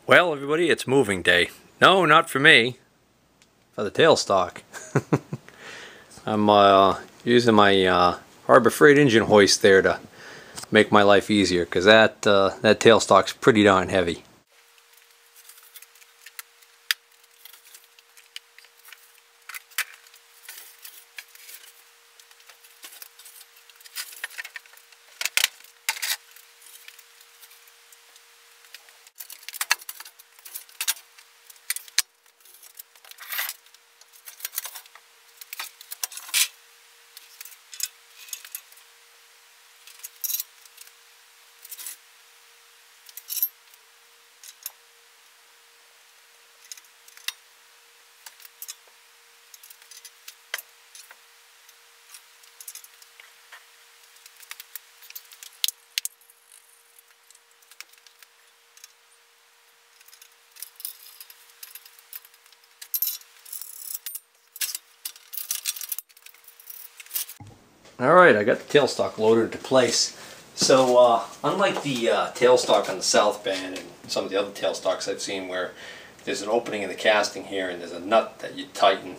Well, everybody, it's moving day. No, not for me. For the tailstock. I'm using my Harbor Freight engine hoist there to make my life easier, because that tailstock's pretty darn heavy. Alright, I got the tailstock loader into place. So, unlike the tailstock on the South Band and some of the other tailstocks I've seen where there's an opening in the casting here and there's a nut that you tighten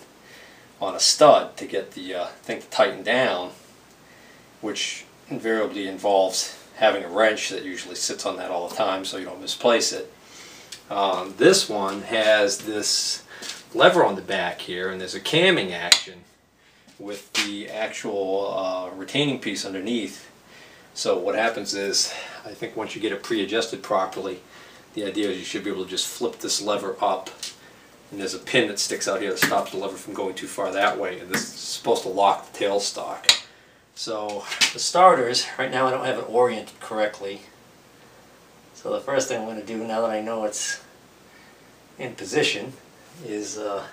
on a stud to get the thing to tighten down, which invariably involves having a wrench that usually sits on that all the time so you don't misplace it. This one has this lever on the back here, and there's a camming action with the actual retaining piece underneath. So what happens is, I think once you get it pre-adjusted properly, the idea is you should be able to just flip this lever up, and there's a pin that sticks out here that stops the lever from going too far that way, and this is supposed to lock the tailstock. So the starters, right now I don't have it oriented correctly, so the first thing I'm going to do now that I know it's in position is let's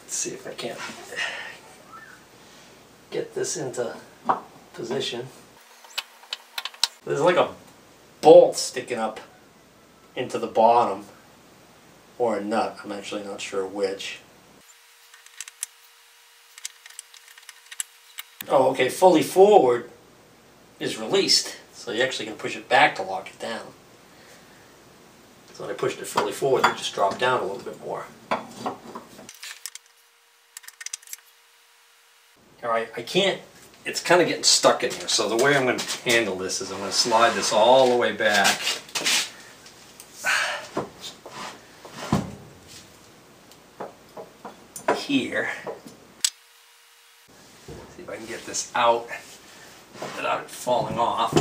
see if I can't get this into position. There's like a bolt sticking up into the bottom, or a nut, I'm actually not sure which. Oh, okay, fully forward is released, so you actually can push it back to lock it down. So when I pushed it fully forward, it just dropped down a little bit more. Alright, I can't, it's kind of getting stuck in here, so the way I'm going to handle this is I'm going to slide this all the way back. Here. See if I can get this out without it falling off.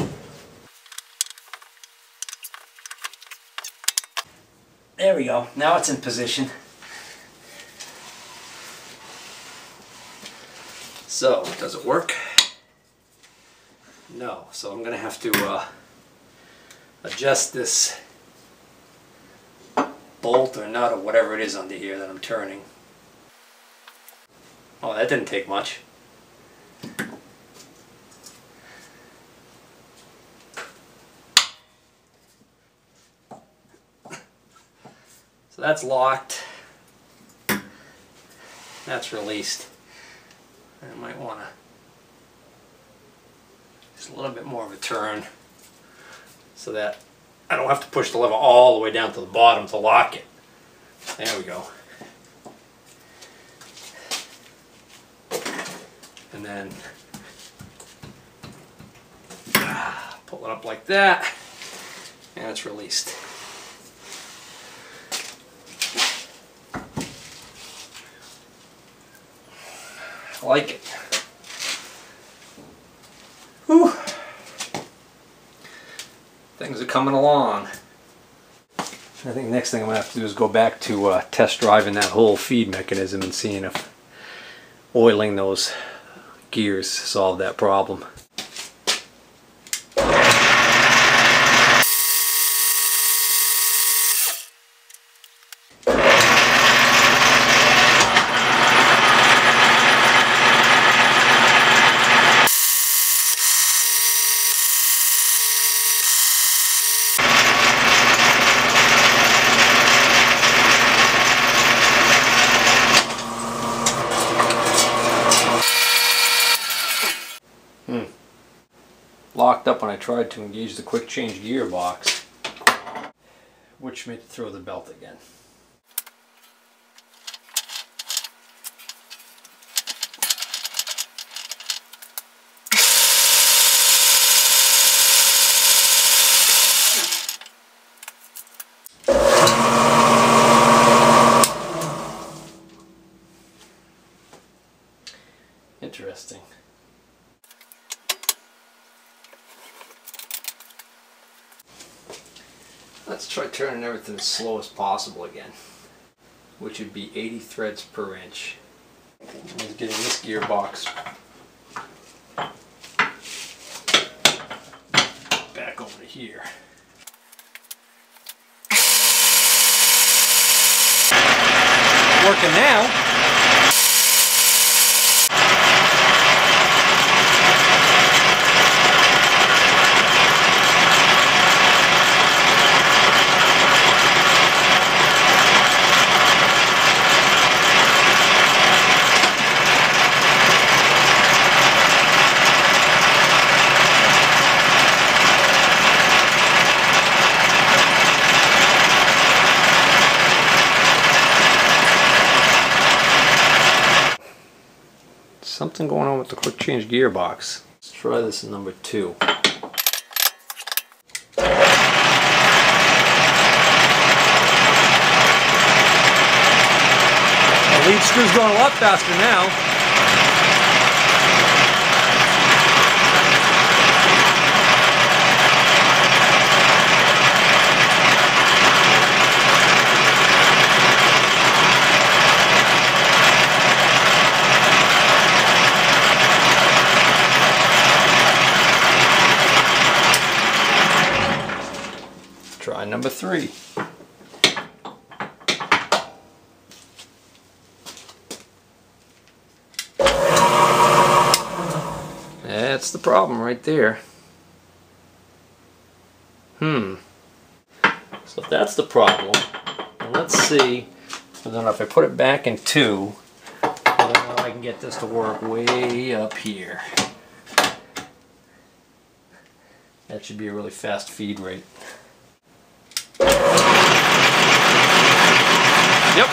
There we go, now it's in position. So, does it work? No, so I'm going to have to adjust this bolt or nut or whatever it is under here that I'm turning. Oh, that didn't take much. So that's locked. That's released. I might want to just a little bit more of a turn so that I don't have to push the lever all the way down to the bottom to lock it. There we go. And then pull it up like that, and it's released. I like it. Whew. Things are coming along. I think the next thing I'm going to have to do is go back to test driving that whole feed mechanism and seeing if oiling those gears solve that problem. Locked up when I tried to engage the quick change gearbox. which made it throw the belt again. Interesting. Let's try turning everything as slow as possible again, which would be 80 threads per inch. Just getting this gearbox back over to here. Working now. Something going on with the quick change gearbox. Let's try this in number 2. The lead screw's going a lot faster now. Try number 3. That's the problem right there. So if that's the problem, then let's see whether or not if I put it back in 2, whether or not I can get this to work way up here. That should be a really fast feed rate. Yep.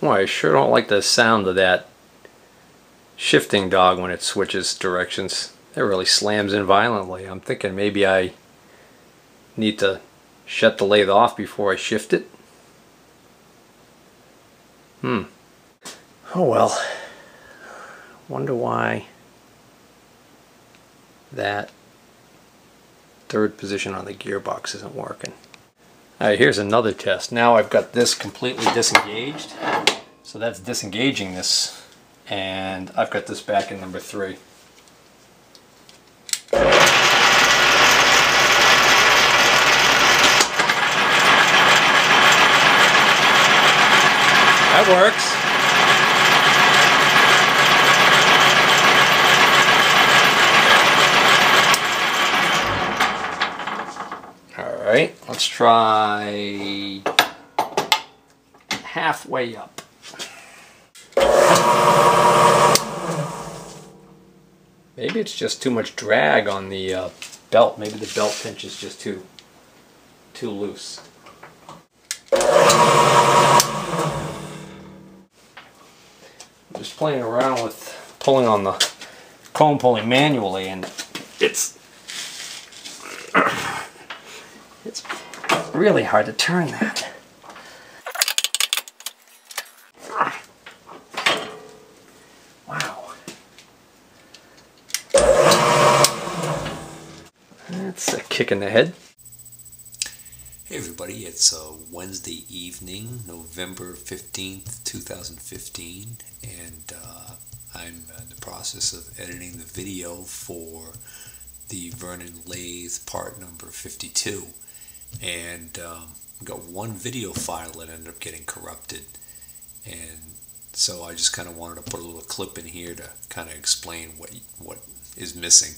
Well, I sure don't like the sound of that shifting dog when it switches directions. It really slams in violently. I'm thinking maybe I need to shut the lathe off before I shift it. Oh well. Wonder why that third position on the gearbox isn't working. Alright, here's another test. Now I've got this completely disengaged. So that's disengaging this. And I've got this back in number 3. That works. Alright, let's try halfway up. Maybe it's just too much drag on the belt. Maybe the belt pinch is just too loose. I'm just playing around with pulling on the comb pulling manually, and it's really hard to turn that. Wow. That's a kick in the head. Hey everybody, it's Wednesday evening, November 15th, 2015, and I'm in the process of editing the video for the Vernon Lathe part number 52, and we got one video file that ended up getting corrupted, and so I just kind of wanted to put a little clip in here to kind of explain what is missing.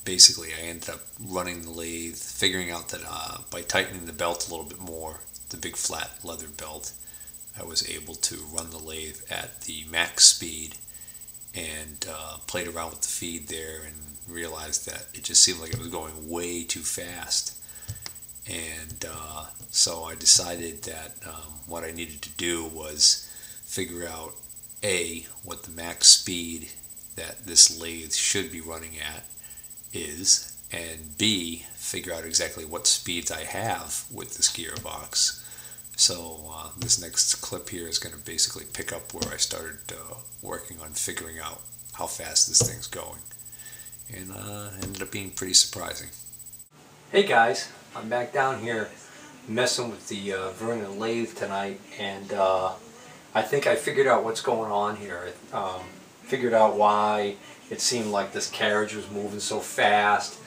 Basically, I ended up running the lathe, figuring out that by tightening the belt a little bit more, the big flat leather belt, I was able to run the lathe at the max speed, and played around with the feed there and realized that it just seemed like it was going way too fast. And so I decided that what I needed to do was figure out A, what the max speed that this lathe should be running at is, and B, figure out exactly what speeds I have with this gearbox. So this next clip here is going to basically pick up where I started working on figuring out how fast this thing's going, and ended up being pretty surprising. Hey guys, I'm back down here messing with the Vernon lathe tonight, and I think I figured out what's going on here. Figured out why it seemed like this carriage was moving so fast.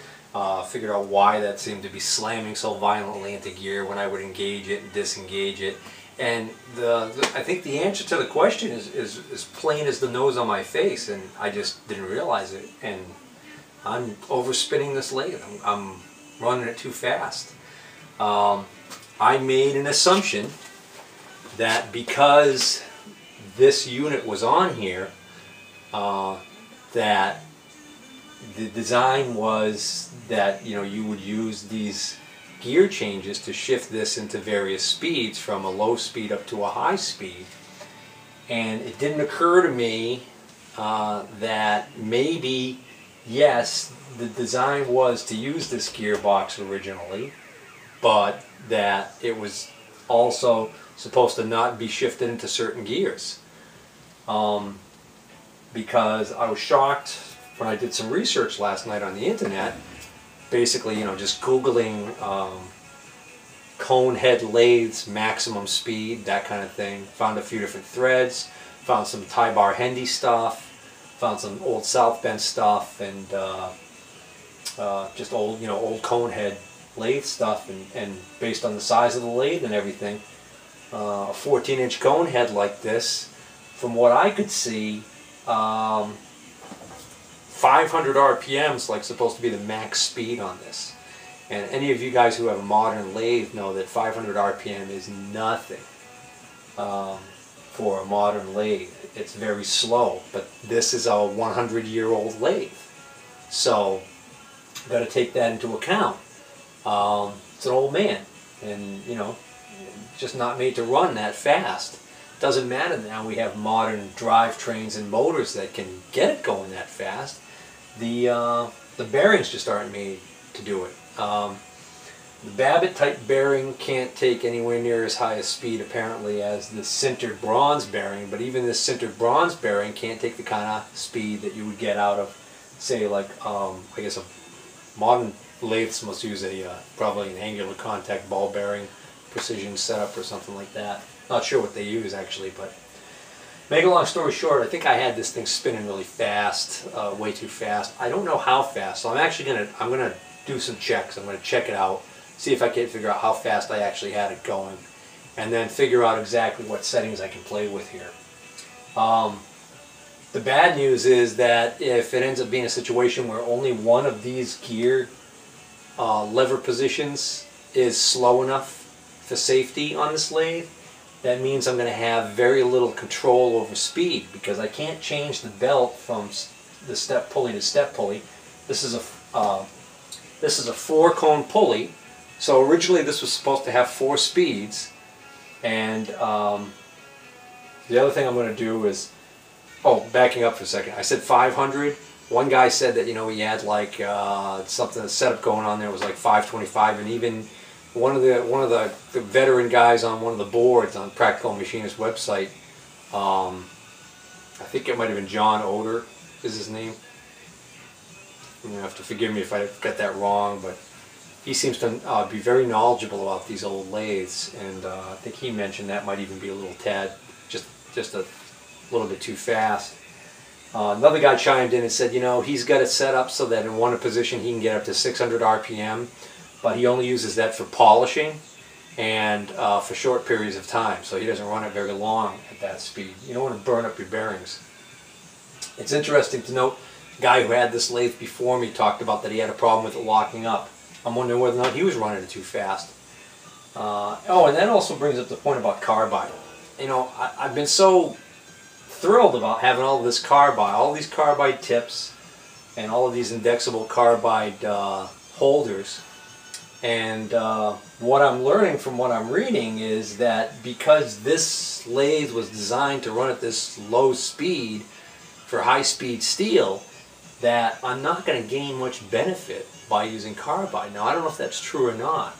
Figured out why that seemed to be slamming so violently into gear when I would engage it and disengage it. And I think the answer to the question is plain as the nose on my face, and I just didn't realize it. And I'm overspinning this lathe. I'm running it too fast. I made an assumption that because this unit was on here, that the design was that you would use these gear changes to shift this into various speeds from a low speed up to a high speed. And it didn't occur to me that maybe, yes, the design was to use this gearbox originally, but that it was also supposed to not be shifted into certain gears. Because I was shocked when I did some research last night on the internet, basically, just Googling cone head lathes, maximum speed, that kind of thing. Found a few different threads, found some tie bar Hendy stuff, found some old South Bend stuff, and just old, old cone head lathe stuff, and based on the size of the lathe and everything, a 14-inch cone head like this, from what I could see, 500 RPMs like supposed to be the max speed on this. And any of you guys who have a modern lathe know that 500 RPM is nothing for a modern lathe. It's very slow, but this is a 100-year-old lathe, so you've got to take that into account. It's an old man, and just not made to run that fast. Doesn't matter now, we have modern drivetrains and motors that can get it going that fast. The bearings just aren't made to do it. The Babbitt type bearing can't take anywhere near as high a speed apparently as the sintered bronze bearing, but even this sintered bronze bearing can't take the kind of speed that you would get out of, say, like I guess a modern lathe must use probably an angular contact ball bearing precision setup or something like that. Not sure what they use actually, but make a long story short, I think I had this thing spinning really fast, way too fast. I don't know how fast, so I'm gonna do some checks. I'm gonna check it out, see if I can figure out how fast I actually had it going, and then figure out exactly what settings I can play with here. The bad news is that if it ends up being a situation where only one of these gear lever positions is slow enough for safety on this lathe, that means I'm going to have very little control over speed, because I can't change the belt from the step pulley to step pulley. This is a 4-cone pulley, so originally this was supposed to have 4 speeds, and the other thing I'm going to do is, backing up for a second, I said 500. One guy said that he had like something set up going on there was like 525, and even one of the veteran guys on one of the boards on Practical Machinist website, I think it might have been John Oder is his name. You're going to have to forgive me if I got that wrong, but he seems to be very knowledgeable about these old lathes, and I think he mentioned that might even be a little tad, just a little bit too fast. Another guy chimed in and said, you know, he's got it set up so that in one position he can get up to 600 RPM, but he only uses that for polishing and for short periods of time, so he doesn't run it very long at that speed. You don't want to burn up your bearings. It's interesting to note, the guy who had this lathe before me talked about that he had a problem with it locking up. I'm wondering whether or not he was running it too fast. Oh, and that also brings up the point about carbide. You know, I've been so thrilled about having all this carbide, all these carbide tips, and all of these indexable carbide holders. And what I'm learning from what I'm reading is that because this lathe was designed to run at this low speed for high-speed steel, that I'm not going to gain much benefit by using carbide. Now, I don't know if that's true or not.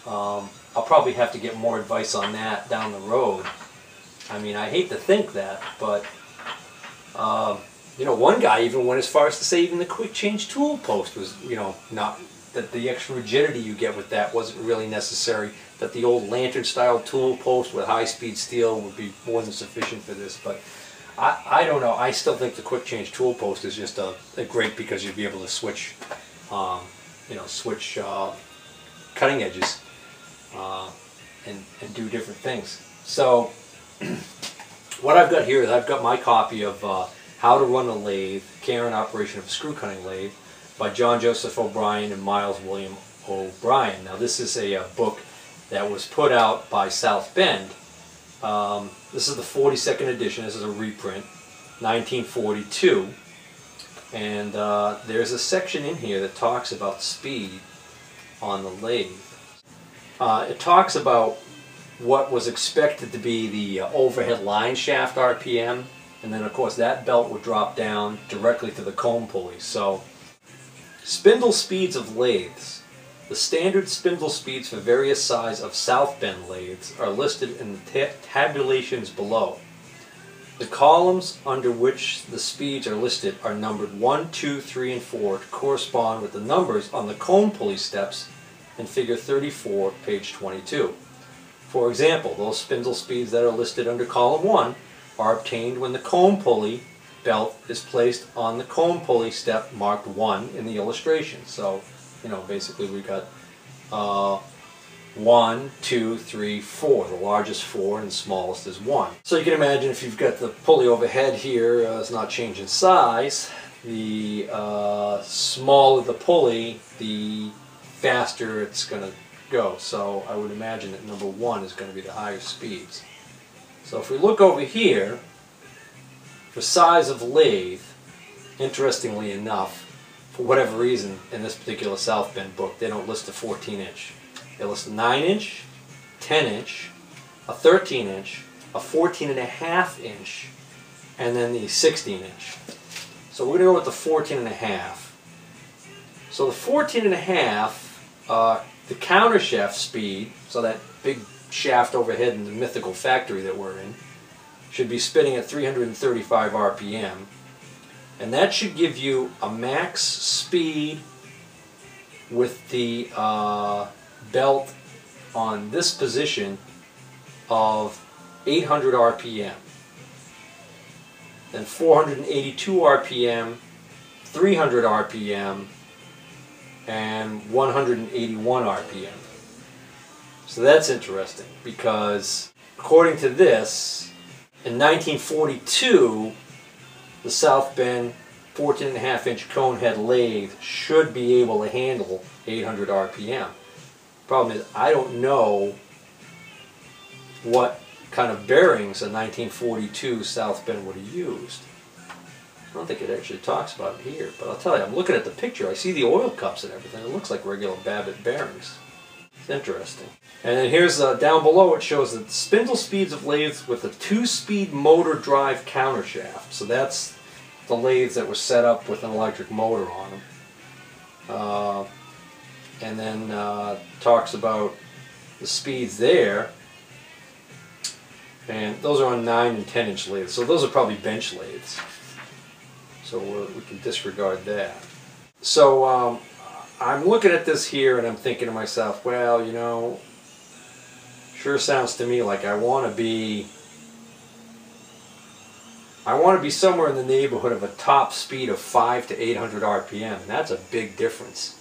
I'll probably have to get more advice on that down the road. I mean, I hate to think that, but you know, one guy even went as far as to say even the quick change tool post was, you know, not that the extra rigidity you get with that wasn't really necessary, that the old lantern style tool post with high speed steel would be more than sufficient for this. But I don't know. I still think the quick change tool post is just a great, because you'd be able to switch, you know, switch cutting edges and do different things. So what I've got here is I've got my copy of How to Run a Lathe, Care and Operation of a Screw Cutting Lathe by John Joseph O'Brien and Miles William O'Brien. Now this is a book that was put out by South Bend. This is the 42nd edition. This is a reprint, 1942. And there's a section in here that talks about speed on the lathe. It talks about what was expected to be the overhead line shaft RPM, and then of course that belt would drop down directly to the comb pulley. So, spindle speeds of lathes. The standard spindle speeds for various size of South Bend lathes are listed in the tabulations below. The columns under which the speeds are listed are numbered 1, 2, 3, and 4 to correspond with the numbers on the comb pulley steps in figure 34, page 22. For example, those spindle speeds that are listed under column 1 are obtained when the comb pulley belt is placed on the comb pulley step marked 1 in the illustration. So, you know, basically we got 1, 2, 3, 4. The largest 4 and the smallest is 1. So you can imagine if you've got the pulley overhead here, it's not changing size. The smaller the pulley, the faster it's going to go. So I would imagine that number 1 is going to be the higher speeds. So if we look over here, for size of lathe, interestingly enough, for whatever reason, in this particular South Bend book, they don't list a 14-inch. They list a 9-inch, 10-inch, a 13-inch, a 14.5-inch, and then the 16-inch. So we're going to go with the 14.5. So the 14.5, the counter shaft speed, so that big shaft overhead in the mythical factory that we're in, should be spinning at 335 RPM. And that should give you a max speed with the belt on this position of 800 RPM. Then 482 RPM, 300 RPM, and 181 RPM. So that's interesting, because according to this, in 1942, the South Bend 14.5-inch cone head lathe should be able to handle 800 RPM. Problem is, I don't know what kind of bearings a 1942 South Bend would have used. I don't think it actually talks about it here, but I'll tell you, I'm looking at the picture, I see the oil cups and everything. It looks like regular Babbitt bearings. It's interesting. And then here's, down below, it shows the spindle speeds of lathes with a 2-speed motor drive counter shaft. So that's the lathes that were set up with an electric motor on them. And then talks about the speeds there. And those are on 9 and 10-inch lathes. So those are probably bench lathes. So we can disregard that. So I'm looking at this here and I'm thinking to myself, well, you know, sure sounds to me like I want to be somewhere in the neighborhood of a top speed of 500 to 800 RPM. And that's a big difference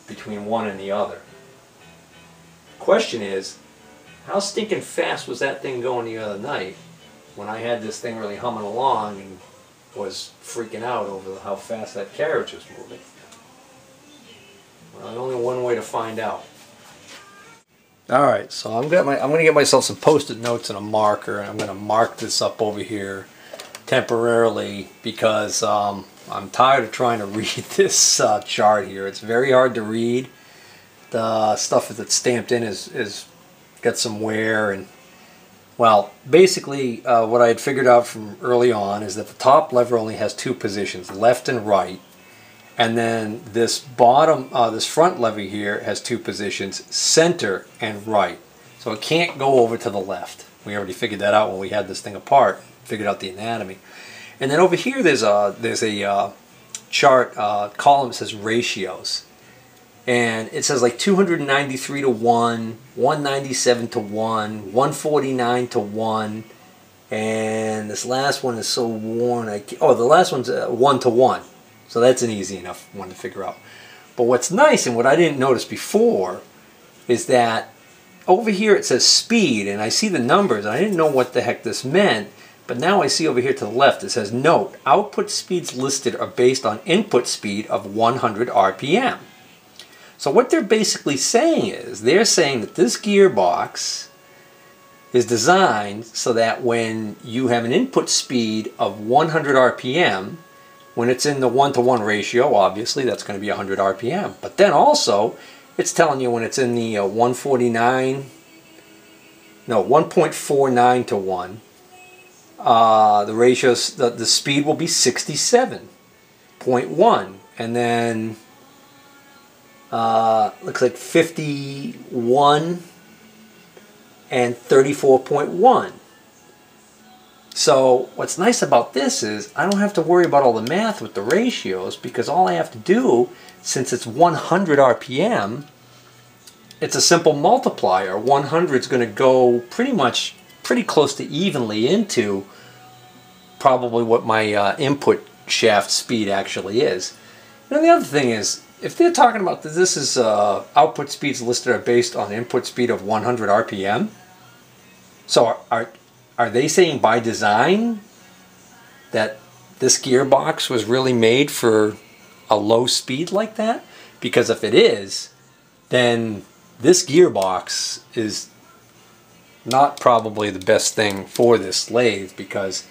between one and the other. Question is, how stinking fast was that thing going the other night when I had this thing really humming along and was freaking out over how fast that carriage was moving? Well, only one way to find out. Alright, so I'm going to get myself some Postit notes and a marker, and I'm going to mark this up over here temporarily because I'm tired of trying to read this chart here. It's very hard to read. The stuff that's stamped in is got some wear, and well, basically what I had figured out from early on is that the top lever only has two positions, left and right. And then this bottom, this front lever here has two positions, center and right. So it can't go over to the left. We already figured that out when we had this thing apart, figured out the anatomy. And then over here there's a chart column that says ratios. And it says like 293 to 1, 197 to 1, 149 to 1. And this last one is so worn. The last one's 1 to 1. So that's an easy enough one to figure out. But what's nice, and what I didn't notice before, is that over here it says speed, and I see the numbers, and I didn't know what the heck this meant, but now I see over here to the left it says, note, output speeds listed are based on input speed of 100 RPM. So what they're basically saying is, they're saying that this gearbox is designed so that when you have an input speed of 100 RPM, when it's in the 1-to-1 ratio, obviously, that's going to be 100 RPM. But then also, it's telling you when it's in the 1.49 to 1, the ratios, the speed will be 67.1. And then, looks like 51 and 34.1. So what's nice about this is I don't have to worry about all the math with the ratios, because all I have to do, since it's 100 RPM, it's a simple multiplier. 100 is going to go pretty close to evenly into probably what my input shaft speed actually is. And the other thing is, if they're talking about this is output speeds listed are based on input speed of 100 RPM, so are they saying by design that this gearbox was really made for a low speed like that? Because if it is, then this gearbox is not probably the best thing for this lathe, because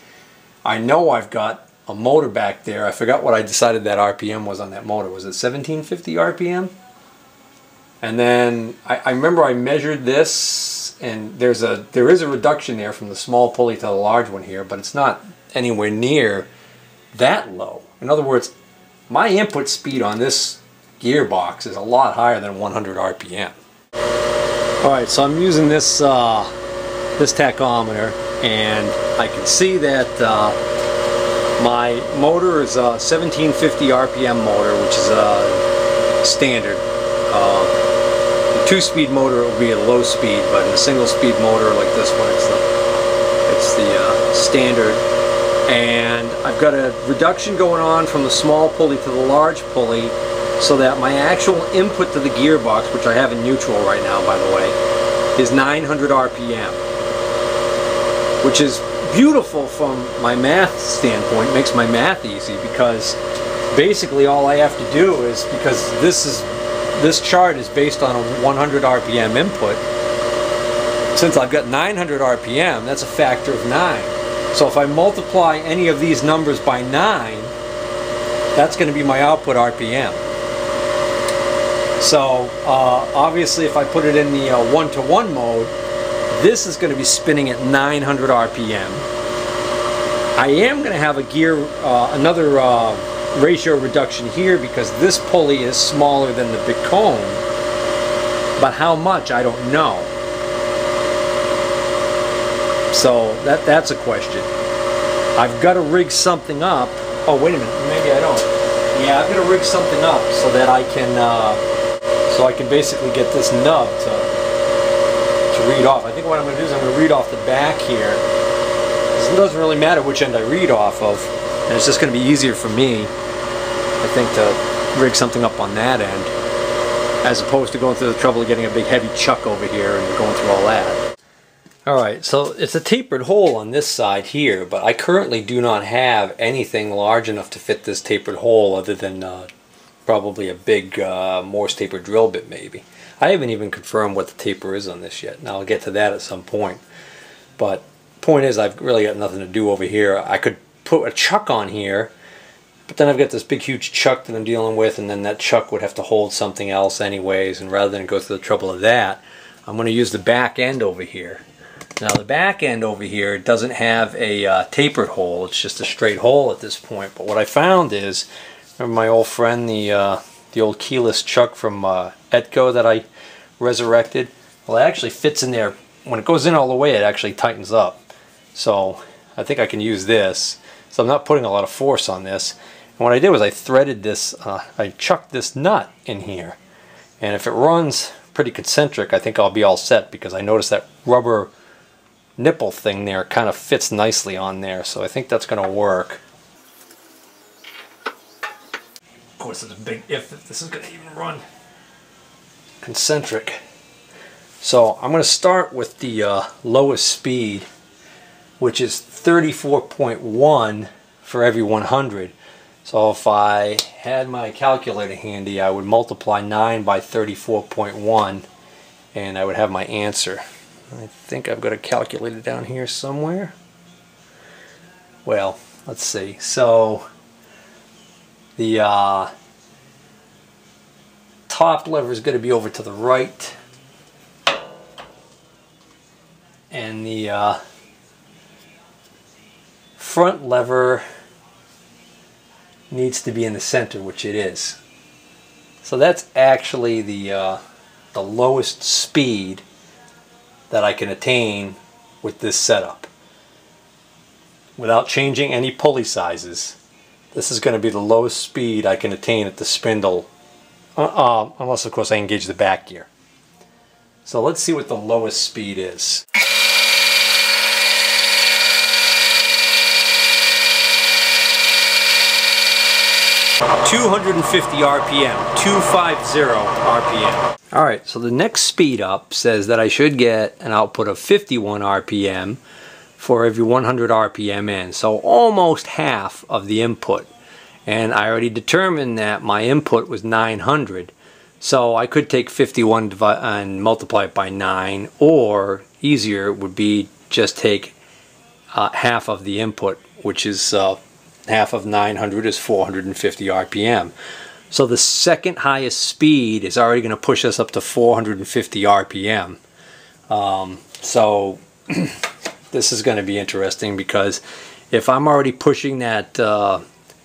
I know I've got a motor back there. I forgot what I decided that RPM was on that motor. Was it 1750 RPM? And then I remember I measured this, and there is a reduction there from the small pulley to the large one here, but it's not anywhere near that low. In other words, my input speed on this gearbox is a lot higher than 100 RPM. Alright, so I'm using this this tachometer, and I can see that my motor is a 1750 RPM motor, which is a standard. The two-speed motor would be at a low speed, but in a single-speed motor like this one, it's the standard. And I've got a reduction going on from the small pulley to the large pulley, so that my actual input to the gearbox, which I have in neutral right now, by the way, is 900 RPM, which is beautiful from my math standpoint. It makes my math easy, because basically all I have to do is, because this chart is based on a 100 RPM input, since I've got 900 RPM, that's a factor of 9. So if I multiply any of these numbers by 9, that's going to be my output RPM. So obviously if I put it in the 1-to-1 mode, this is going to be spinning at 900 RPM. I am going to have a another ratio reduction here, because this pulley is smaller than the big cone, but how much I don't know. So that's a question. I've got to rig something up. Oh, wait a minute, maybe I don't. Yeah, I'm gonna rig something up so that I can basically get this nub to read off. I think what I'm gonna do is I'm gonna read off the back here. It doesn't really matter which end I read off of, and it's just gonna be easier for me, I think, to rig something up on that end, as opposed to going through the trouble of getting a big heavy chuck over here and going through all that. Alright, so it's a tapered hole on this side here, but I currently do not have anything large enough to fit this tapered hole other than probably a big Morse taper drill bit maybe. I haven't even confirmed what the taper is on this yet. Now I'll get to that at some point. But point is, I've really got nothing to do over here. I could put a chuck on here, but then I've got this big huge chuck that I'm dealing with, and then that chuck would have to hold something else anyways, and rather than go through the trouble of that, I'm going to use the back end over here. Now the back end over here doesn't have a tapered hole, it's just a straight hole at this point. But what I found is, remember my old friend, the old keyless chuck from Etco that I resurrected? Well, it actually fits in there. When it goes in all the way, it actually tightens up. So I think I can use this. So I'm not putting a lot of force on this. And what I did was I threaded this, I chucked this nut in here. And if it runs pretty concentric, I think I'll be all set, because I noticed that rubber nipple thing there kind of fits nicely on there, so I think that's going to work. Of course, there's a big if this is going to even run concentric. So I'm going to start with the lowest speed, which is 34.1 for every 100. So if I had my calculator handy, I would multiply 9 by 34.1 and I would have my answer. I think I've got a calculator down here somewhere. Well, let's see. So the top lever is going to be over to the right, and the front lever needs to be in the center, which it is. So that's actually the lowest speed that I can attain with this setup without changing any pulley sizes. This is going to be the lowest speed I can attain at the spindle, unless of course I engage the back gear. So let's see what the lowest speed is. 250 RPM, 250 RPM. Alright, so the next speed up says that I should get an output of 51 RPM for every 100 RPM in, so almost half of the input. And I already determined that my input was 900, so I could take 51 and multiply it by 9, or easier would be just take half of the input, which is half of 900 is 450 RPM. So the second highest speed is already going to push us up to 450 RPM. So this is going to be interesting, because if I'm already pushing that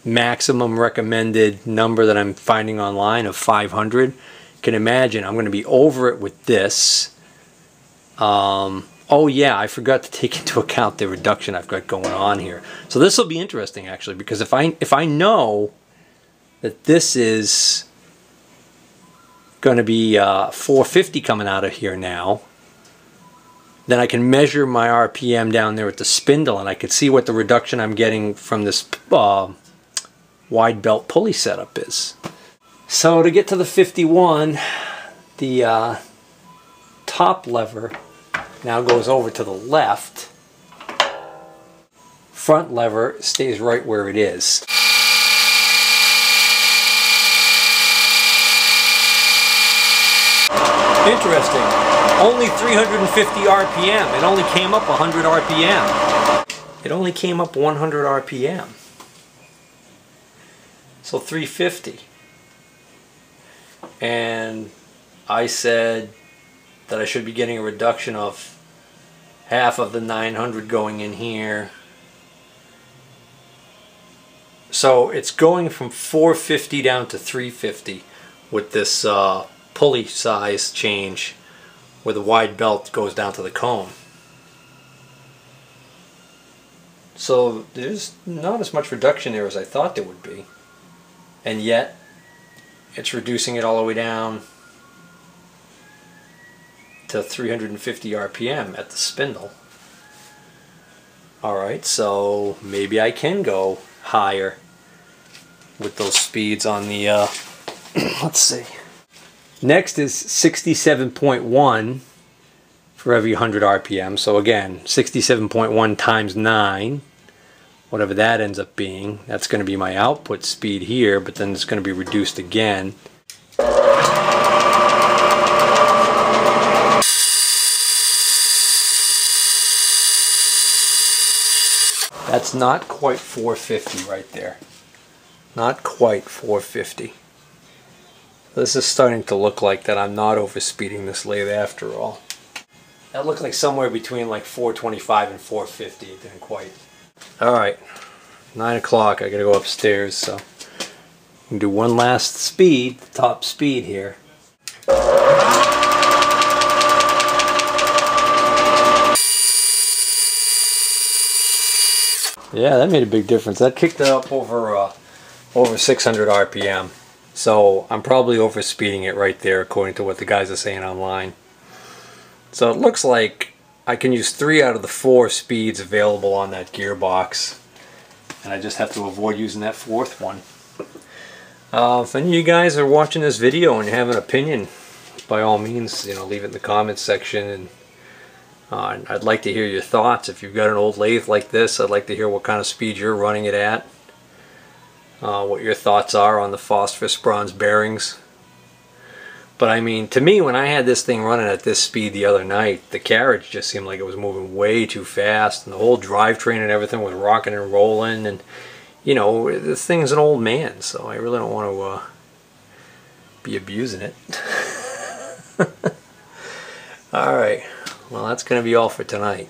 maximum recommended number that I'm finding online of 500, you can imagine I'm going to be over it with this. Oh yeah, I forgot to take into account the reduction I've got going on here. So this will be interesting actually, because if I know that this is going to be 450 coming out of here now, then I can measure my RPM down there at the spindle, and I can see what the reduction I'm getting from this wide belt pulley setup is. So to get to the 51, the top lever now goes over to the left. Front lever stays right where it is. Interesting. Only 350 RPM. It only came up 100 RPM. It only came up 100 RPM. So 350. And I said that I should be getting a reduction of half of the 900 going in here. So it's going from 450 down to 350 with this pulley size change, where the wide belt goes down to the cone. So there's not as much reduction there as I thought there would be. and yet it's reducing it all the way down to 350 RPM at the spindle. Alright, so maybe I can go higher with those speeds on the let's see. Next is 67.1 for every 100 RPM. So again, 67.1 times 9, whatever that ends up being, that's going to be my output speed here, but then it's going to be reduced again. That's not quite 450 right there. Not quite 450. This is starting to look like that I'm not overspeeding this lathe after all. That looked like somewhere between like 425 and 450. It didn't quite. Alright, 9 o'clock. I gotta go upstairs, so I'm gonna do one last speed, the top speed here. Yeah, that made a big difference. That kicked it up over 600 RPM. So I'm probably overspeeding it right there according to what the guys are saying online. So it looks like I can use 3 out of the 4 speeds available on that gearbox. And I just have to avoid using that 4th one. If any of you guys are watching this video and you have an opinion, by all means, leave it in the comments section. And I'd like to hear your thoughts. If you've got an old lathe like this, I'd like to hear what kind of speed you're running it at. What your thoughts are on the phosphorus bronze bearings. But I mean, to me, when I had this thing running at this speed the other night, the carriage just seemed like it was moving way too fast, and the whole drivetrain and everything was rocking and rolling, and this thing's an old man, so I really don't want to be abusing it. Alright, well, that's going to be all for tonight.